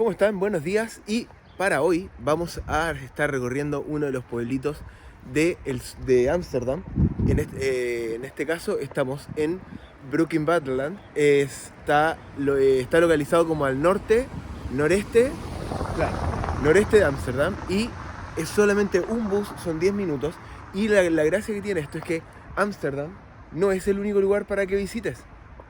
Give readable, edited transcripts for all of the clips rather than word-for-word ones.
¿Cómo están? Buenos días. Y para hoy vamos a estar recorriendo uno de los pueblitos de Ámsterdam. En este caso estamos en Brooking-Waterland. Está localizado como al noreste, claro, noreste de Ámsterdam. Y es solamente un bus, son 10 minutos. Y la gracia que tiene esto es que Ámsterdam no es el único lugar para que visites.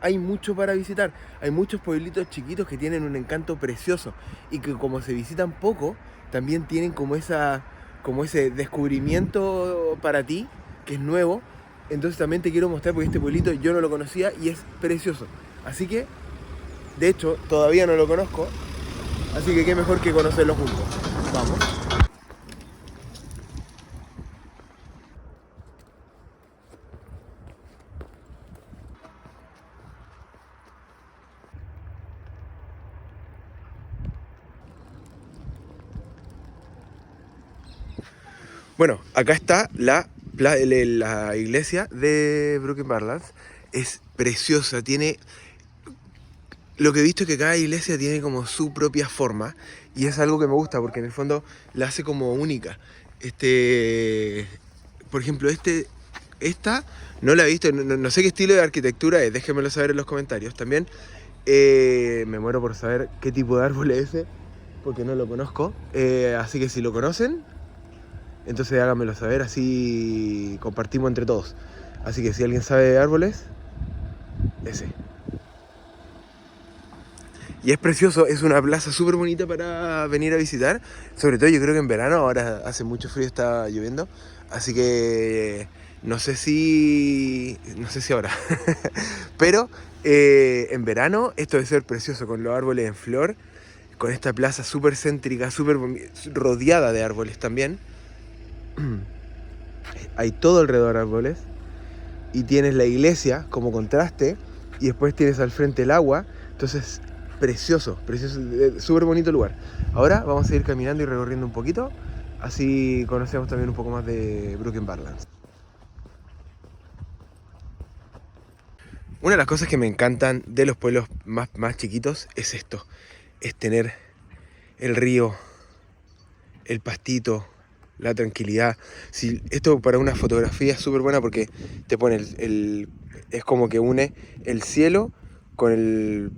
Hay mucho para visitar. Hay muchos pueblitos chiquitos que tienen un encanto precioso y que como se visitan poco, también tienen como ese descubrimiento para ti, que es nuevo. Entonces también te quiero mostrar porque este pueblito yo no lo conocía y es precioso. Así que, de hecho, todavía no lo conozco. Así que qué mejor que conocerlo juntos. Vamos. Bueno, acá está la iglesia de Brooking-Waterland. Es preciosa, tiene... Lo que he visto es que cada iglesia tiene como su propia forma y es algo que me gusta porque en el fondo la hace como única. Por ejemplo, esta no la he visto, no sé qué estilo de arquitectura es, déjenmelo saber en los comentarios. También me muero por saber qué tipo de árbol es ese, porque no lo conozco. Así que si lo conocen, entonces háganmelo saber, así compartimos entre todos. Así que si alguien sabe de árboles, ese. Y es precioso, es una plaza súper bonita para venir a visitar. Sobre todo yo creo que en verano, ahora hace mucho frío, está lloviendo. Así que no sé si ahora. Pero en verano esto debe ser precioso, con los árboles en flor, con esta plaza súper céntrica, súper rodeada de árboles también. Hay todo alrededor árboles. Y tienes la iglesia como contraste. Y después tienes al frente el agua. Entonces... precioso, súper bonito lugar. Ahora vamos a ir caminando y recorriendo un poquito, así conocemos también un poco más de Brooking-Waterland. Una de las cosas que me encantan de los pueblos más chiquitos es esto, es tener el río, el pastito, la tranquilidad. Si, esto para una fotografía es súper buena porque te pone es como que une el cielo con el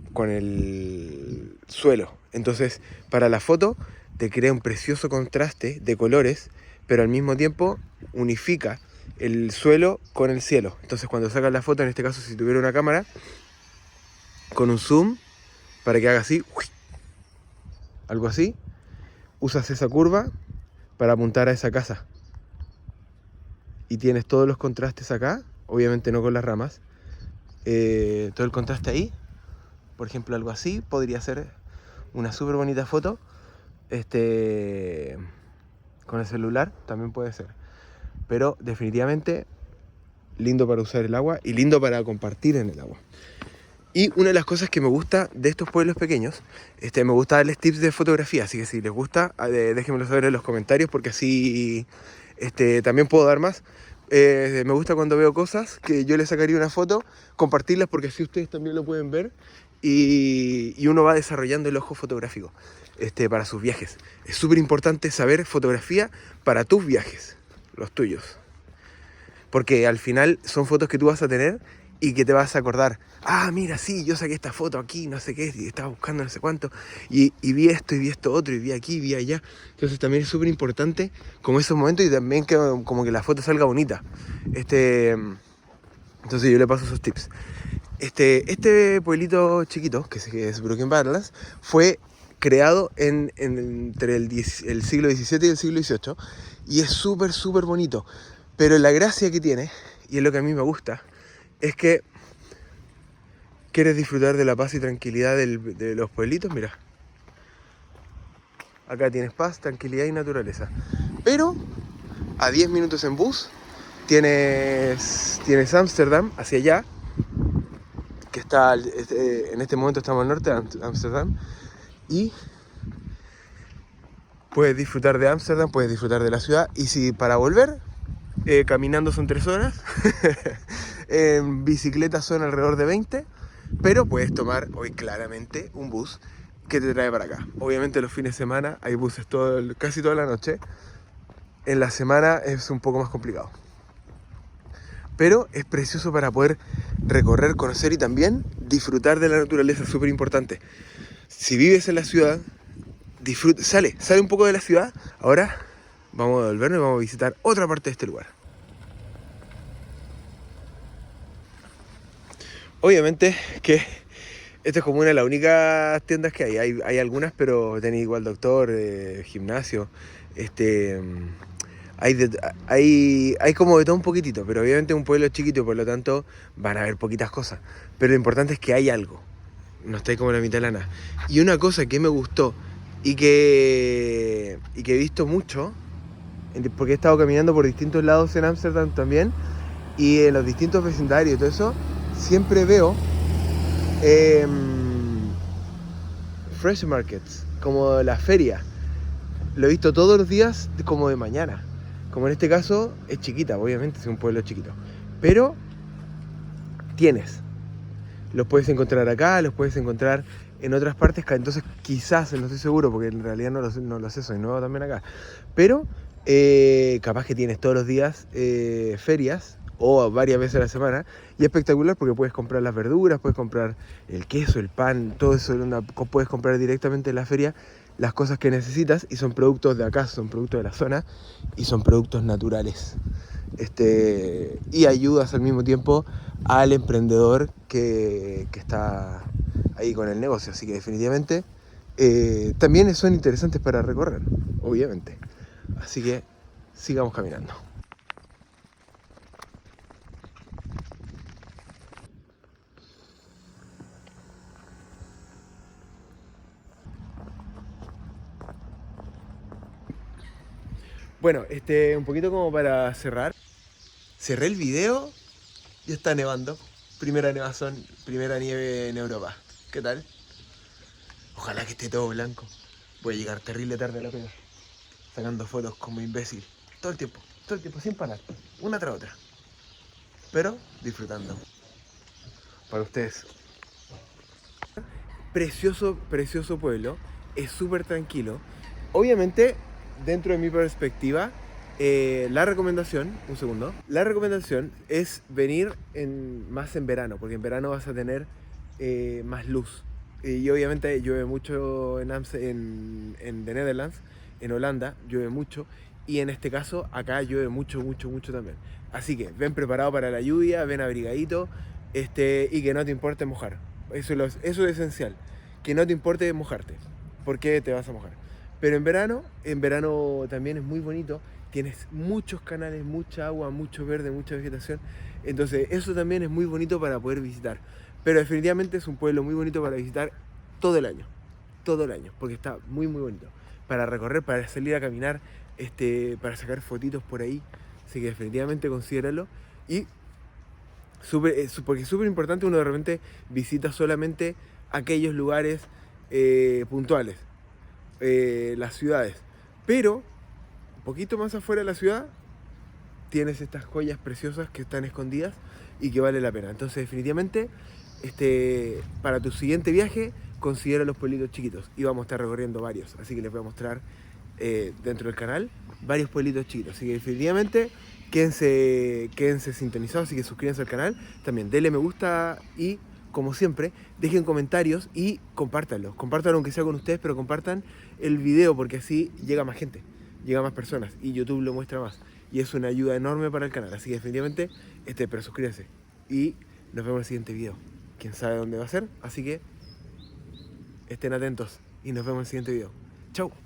suelo. Entonces, para la foto te crea un precioso contraste de colores, pero al mismo tiempo unifica el suelo con el cielo. Entonces, cuando sacas la foto, en este caso, si tuviera una cámara, con un zoom, para que haga así, algo así, usas esa curva para apuntar a esa casa. Y tienes todos los contrastes acá, obviamente no con las ramas, todo el contraste ahí. Por ejemplo, algo así podría ser una súper bonita foto. Con el celular también puede ser. Pero definitivamente lindo para usar el agua y lindo para compartir en el agua. Y una de las cosas que me gusta de estos pueblos pequeños, me gusta darles tips de fotografía. Así que si les gusta, déjenmelo saber en los comentarios porque así también puedo dar más. Me gusta cuando veo cosas que yo les sacaría una foto, compartirlas porque así ustedes también lo pueden ver. Y uno va desarrollando el ojo fotográfico para sus viajes. Es súper importante saber fotografía para tus viajes, los tuyos. Porque al final son fotos que tú vas a tener y que te vas a acordar. Ah, mira, sí, yo saqué esta foto aquí, no sé qué, y estaba buscando no sé cuánto. Y vi esto, y vi esto otro, y vi aquí, y vi allá. Entonces también es súper importante como esos momentos y también que como que la foto salga bonita. Entonces yo le paso esos tips. Este pueblito chiquito, que es Brooking-Waterland, fue creado entre el siglo XVII y el siglo XVIII y es súper, súper bonito. Pero la gracia que tiene, y es lo que a mí me gusta, es que quieres disfrutar de la paz y tranquilidad de los pueblitos, mira. Acá tienes paz, tranquilidad y naturaleza. Pero a 10 minutos en bus tienes Ámsterdam hacia allá, que está en este momento estamos al norte de Ámsterdam, y puedes disfrutar de Ámsterdam, puedes disfrutar de la ciudad, y si para volver, caminando son 3 horas, en bicicleta son alrededor de 20, pero puedes tomar hoy claramente un bus que te trae para acá. Obviamente los fines de semana hay buses casi toda la noche. En la semana es un poco más complicado. Pero es precioso para poder recorrer, conocer y también disfrutar de la naturaleza, súper importante. Si vives en la ciudad, sale un poco de la ciudad. Ahora vamos a volvernos y vamos a visitar otra parte de este lugar. Obviamente que esta es como una de las únicas tiendas que hay. Hay algunas, pero tenéis igual doctor, gimnasio, hay como de todo un poquitito, pero obviamente es un pueblo chiquito, por lo tanto van a haber poquitas cosas. Pero lo importante es que hay algo. No estáis como en la mitad de la nada. Y una cosa que me gustó y que he visto mucho, porque he estado caminando por distintos lados en Ámsterdam también, y en los distintos vecindarios y todo eso, siempre veo fresh markets, como la feria. Lo he visto todos los días como de mañana. Como en este caso es chiquita, obviamente es un pueblo chiquito. Pero los puedes encontrar acá, los puedes encontrar en otras partes. Entonces quizás, no estoy seguro, porque en realidad no lo sé, soy nuevo también acá. Pero capaz que tienes todos los días ferias o varias veces a la semana. Y es espectacular porque puedes comprar las verduras, puedes comprar el queso, el pan, todo eso. Puedes comprar directamente en la feria las cosas que necesitas y son productos de acá, son productos de la zona y son productos naturales. Y ayudas al mismo tiempo al emprendedor que está ahí con el negocio. Así que definitivamente también son interesantes para recorrer, obviamente. Así que sigamos caminando. Bueno, un poquito como para cerrar. Cerré el video, ya está nevando. Primera nevazón, primera nieve en Europa. ¿Qué tal? Ojalá que esté todo blanco. Voy a llegar terrible tarde a la pega. Sacando fotos como imbécil. Todo el tiempo, sin parar. Una tras otra. Pero disfrutando. Para ustedes. Precioso, precioso pueblo. Es súper tranquilo. Obviamente, dentro de mi perspectiva, la recomendación es venir más en verano, porque en verano vas a tener más luz. Y obviamente llueve mucho en The Netherlands, en Holanda llueve mucho, y en este caso acá llueve mucho, mucho, mucho también. Así que ven preparado para la lluvia, ven abrigadito, y que no te importe mojar. Eso es esencial, que no te importe mojarte, porque te vas a mojar. Pero en verano también es muy bonito. Tienes muchos canales, mucha agua, mucho verde, mucha vegetación. Entonces eso también es muy bonito para poder visitar. Pero definitivamente es un pueblo muy bonito para visitar todo el año. Todo el año, porque está muy muy bonito. Para recorrer, para salir a caminar, para sacar fotitos por ahí. Así que definitivamente considéralo. Y porque es súper importante, uno de repente visita solamente aquellos lugares puntuales, las ciudades. Pero un poquito más afuera de la ciudad tienes estas joyas preciosas que están escondidas y que vale la pena. Entonces definitivamente para tu siguiente viaje considera los pueblitos chiquitos y vamos a estar recorriendo varios. Así que les voy a mostrar dentro del canal varios pueblitos chiquitos. Así que definitivamente quédense sintonizados, así que suscríbanse al canal. También denle me gusta y como siempre, dejen comentarios y compártanlo. Compártanlo aunque sea con ustedes, pero compartan el video porque así llega más gente, llega más personas y YouTube lo muestra más. Y es una ayuda enorme para el canal. Así que definitivamente, pero suscríbanse. Y nos vemos en el siguiente video. Quién sabe dónde va a ser, así que estén atentos y nos vemos en el siguiente video. Chau.